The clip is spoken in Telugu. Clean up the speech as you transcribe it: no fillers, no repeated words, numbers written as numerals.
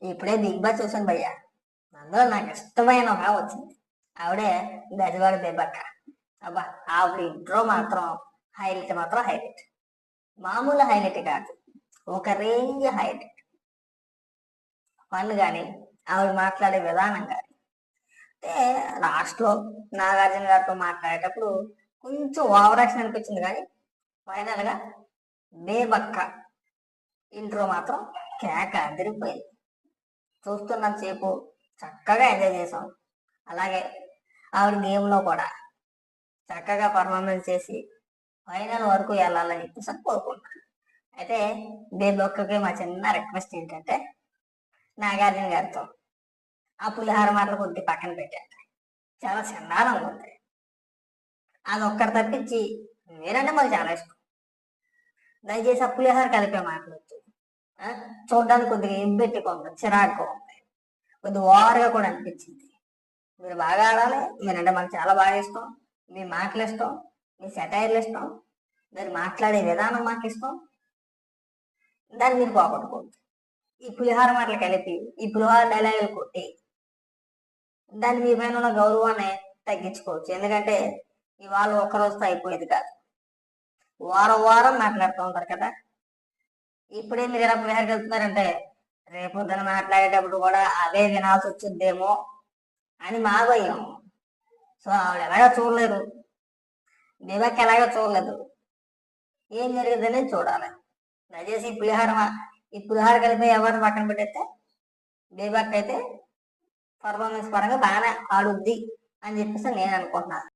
ఇప్పుడే బిగ్ బాస్ చూసాను భయ్యా. అందులో నాకు ఇష్టమైన ఒక ఆమె వచ్చింది. ఆవిడే గజవాడ దెబ్బక్క. అబ్బా, ఆవిడ ఇంట్రో మాత్రం హైలైట్. మామూలు హైలైట్ కాదు, ఒక రేంజ్ హైలైట్. ఫన్ కానీ, ఆవిడ మాట్లాడే విధానం కానీ. అంటే లాస్ట్లో నాగార్జున గారితో మాట్లాడేటప్పుడు కొంచెం ఓవర్ యాక్షన్ అనిపించింది, కానీ ఫైనల్గా బేబక్క ఇంట్రో మాత్రం కేక అదిరిపోయింది. చూస్తున్నంతసేపు చక్కగా ఎంజాయ్ చేసాం. అలాగే ఆవిడ గేమ్లో కూడా చక్కగా పర్ఫార్మెన్స్ చేసి ఫైనల్ వరకు వెళ్ళాలని చెప్పేసి కోరుకుంటున్నాను. అయితే బేబక్కకి మా చిన్న రిక్వెస్ట్ ఏంటంటే, నాగార్జున గారితో ఆ పులిహార మాటలు కొద్ది పక్కన పెట్టారు. చాలా చండాలంగా ఉంది. అది ఒక్కటి తప్పించి మీరంటే మాకు చాలా ఇష్టం. దయచేసి ఆ పులిహార కలిపే మాట్లాడచ్చు. చూడడానికి కొద్దిగా ఎబ్బెట్టుకుంది, చిరాకుగా ఉంది, కొద్దిగా ఓవర్గా కూడా అనిపించింది. మీరు బాగా ఆడాలి, మీరంటే మాకు చాలా బాగా ఇష్టం. మీ మాటలు ఇష్టం, మీ సెటైర్లు ఇష్టం, మీరు మాట్లాడే విధానం మాకు ఇష్టం. దాన్ని మీరు పోగొట్టుకోవద్దు. ఈ పులిహార మాటలు కలిపి, ఈ పులిహార డైలాగులు కొట్టి దాన్ని మీ పైన ఉన్న గౌరవాన్ని తగ్గించుకోవచ్చు. ఎందుకంటే ఇవాళ ఒక్కరోజుతో అయిపోయేది కాదు, వారం మాట్లాడుతూ ఉంటారు కదా. ఇప్పుడే మీరు ఎలా పులిహార కలుపుతున్నారంటే రేపొద్దున మాట్లాడేటప్పుడు కూడా అదే వినాల్సి వచ్చిద్దేమో అని మా భయం. సో ఆవిడ ఎలాగో చూడలేదు, బేబక్ ఎలాగో చూడలేదు, ఏం జరిగిందనేది చూడాలి. దయచేసి ఈ పులిహార కలిపి ఎవరిని పక్కన పెట్టేస్తే బేబక్ అయితే పర్ఫార్మెన్స్ పరంగా బాగానే ఆడుద్ది అని చెప్పేసి నేను అనుకుంటున్నాను.